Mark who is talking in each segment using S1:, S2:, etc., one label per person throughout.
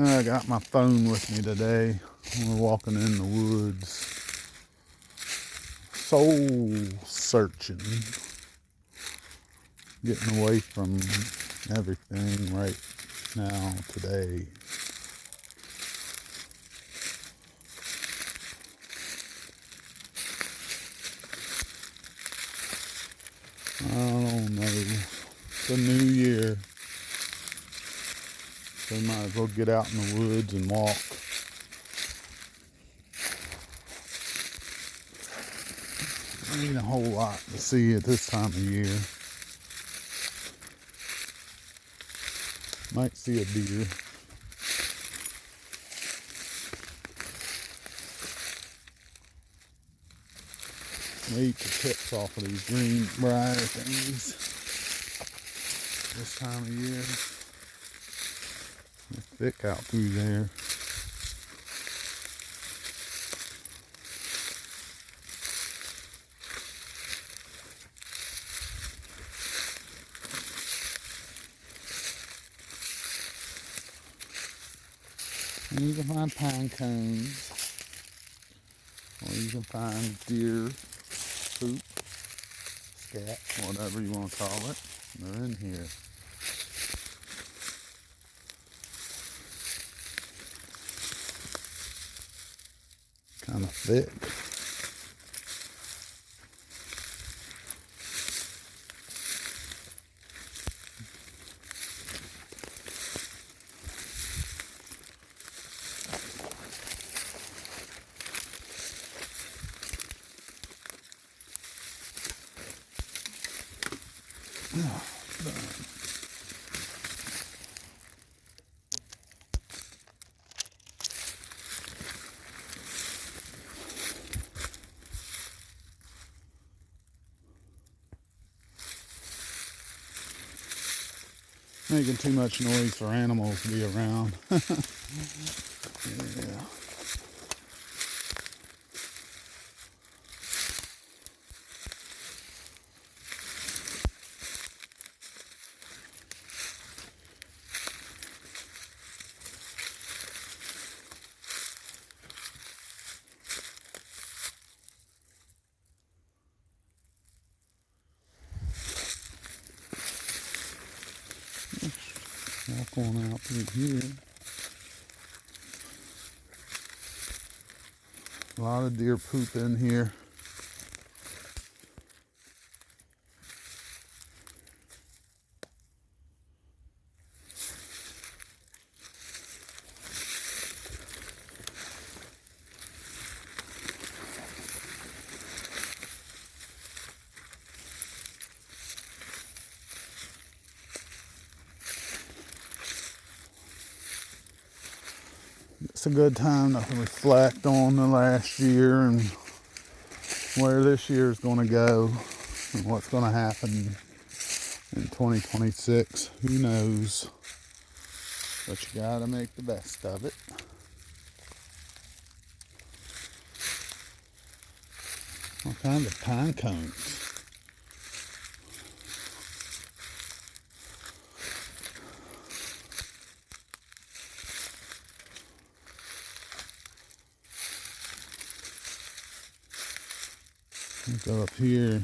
S1: I got my phone with me today. We're walking in the woods, soul searching, getting away from everything right now, today. I don't know. It's a new year. So we might as well get out in the woods and walk. Ain't a whole lot to see at this time of year. Might see a deer. They eat the tips off of these green briar things this time of year. It's thick out through there. And you can find pine cones, or you can find deer poop, scat, whatever you want to call it. They're in here. Kind of thick. Making too much noise for animals to be around. Yeah. Walk on out through here. A lot of deer poop in here. It's a good time to reflect on the last year and where this year is going to go and what's going to happen in 2026. Who knows? But you got to make the best of it. All kinds of pine cones. Go up here.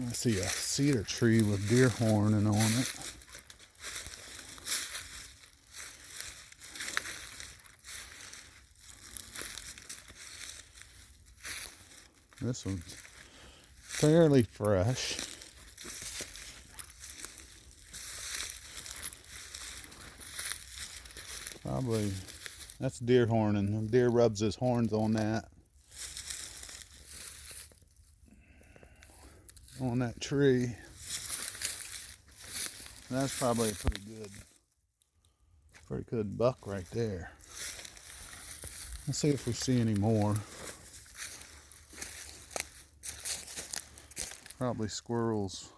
S1: I see a cedar tree with deer horning on it. This one's fairly fresh. Probably, that's deer horning. Deer rubs his horns on that. On that tree. That's probably a pretty good buck right there. Let's see if we see any more. Probably squirrels.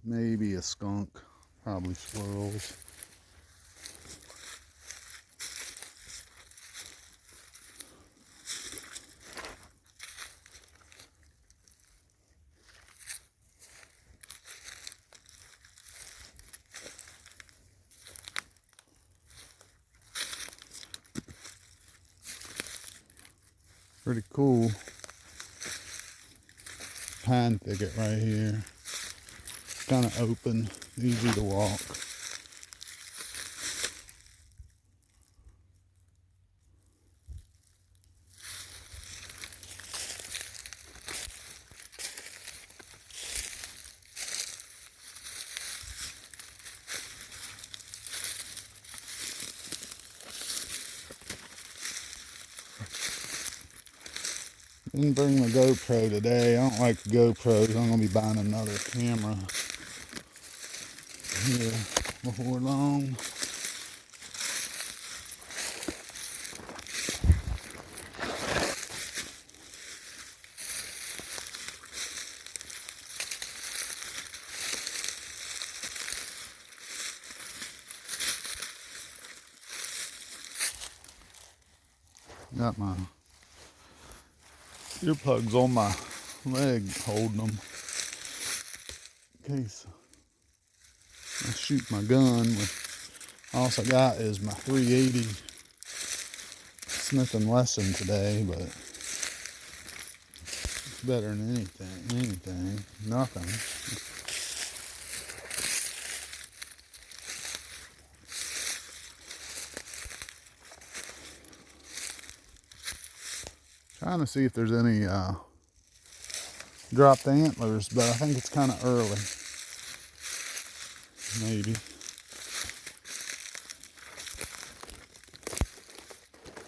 S1: Maybe a skunk. Probably squirrels. Pretty cool pine thicket right here. Kind of open, easy to walk. Didn't bring my GoPro today. I don't like GoPros. I'm gonna be buying another camera here before long. Got my earplugs on my leg holding them in case I shoot my gun with. All I got is my 380 Smith & Wesson today, but it's better than anything, nothing. Trying to see if there's any dropped antlers, but I think it's kind of early. Maybe.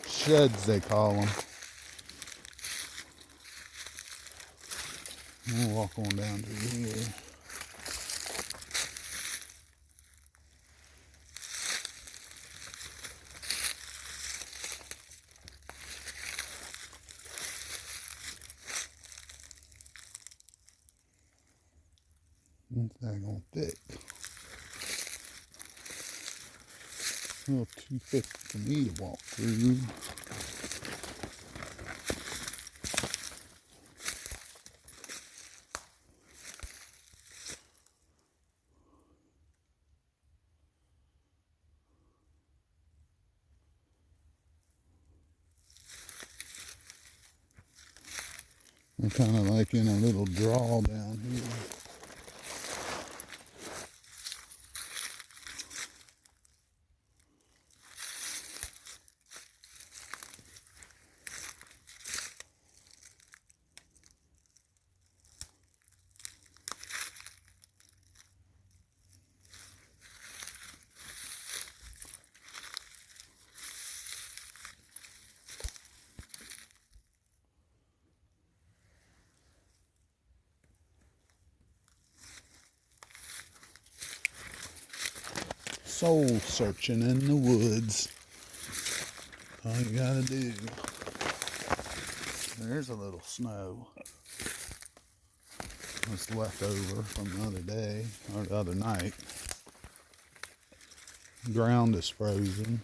S1: Sheds, they call them. We'll walk on down to here. It's daggone thick. A little too thick for me to walk through. We're kind of like in a little draw down here. Soul searching in the woods. All you gotta do. There's a little snow. It's left over from the other day or the other night. The ground is frozen.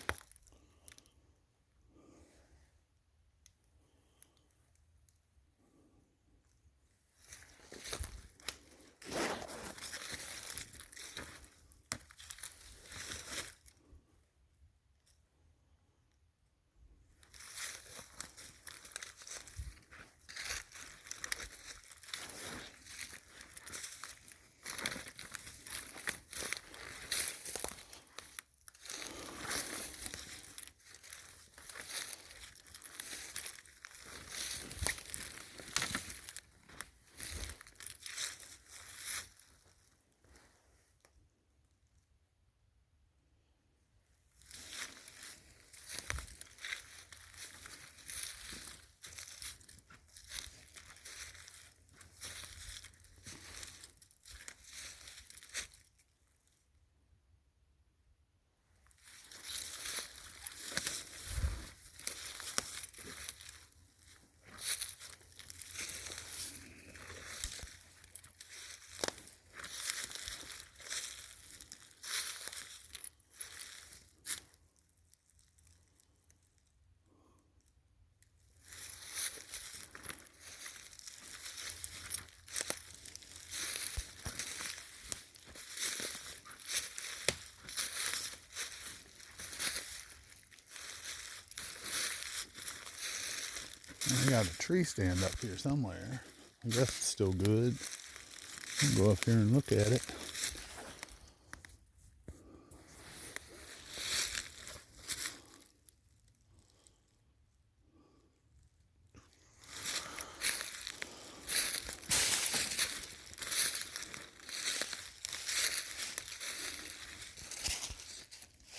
S1: I got a tree stand up here somewhere. I guess it's still good. I'll go up here and look at it.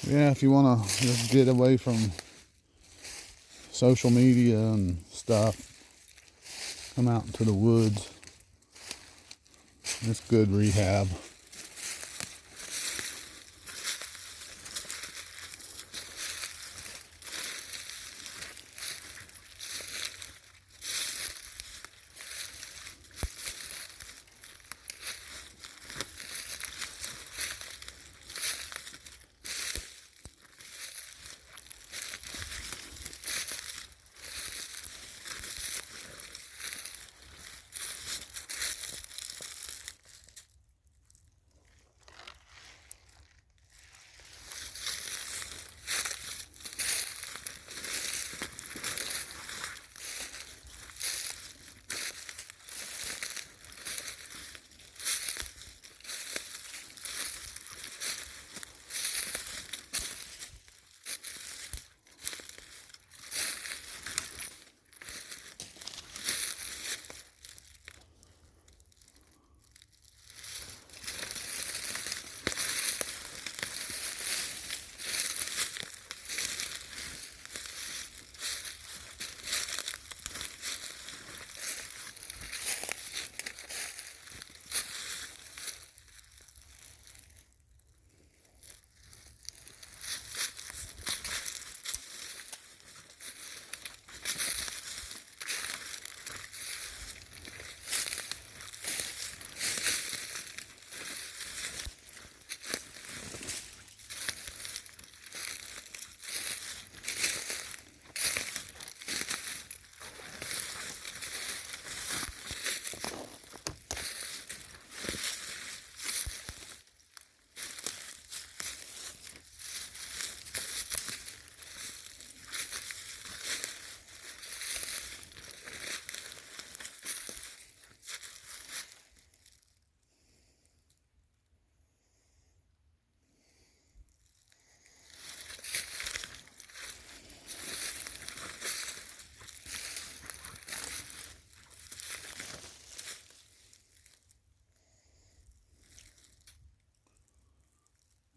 S1: Yeah, if you want to just get away from social media and stuff, come out into the woods. It's good rehab.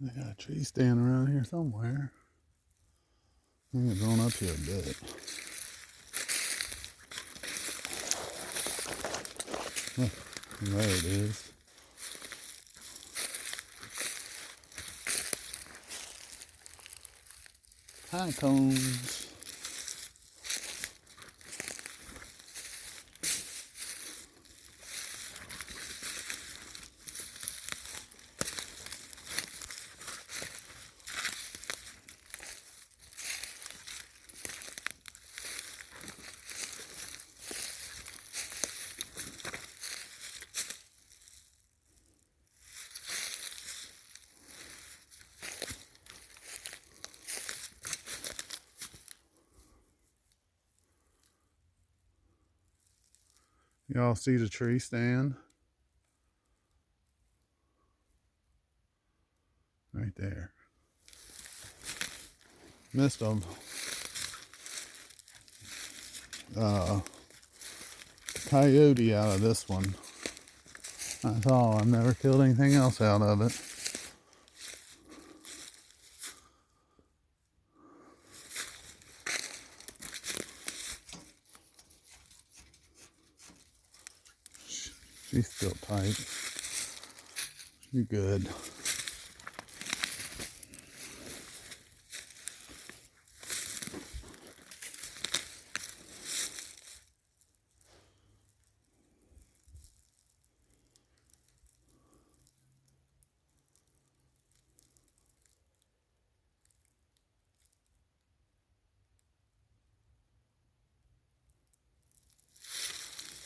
S1: I got a tree stand around here somewhere. I think it's going up here a bit. Oh, there it is. Pine cones. Y'all see the tree stand? Right there. Missed a coyote out of this one. That's all. I've never killed anything else out of it. She's still tight. She's good.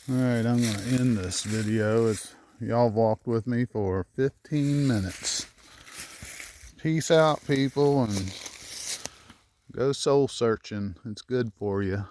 S1: Alright, I'm going to end this video. Y'all walked with me for 15 minutes. Peace out, people, and go soul searching. It's good for you.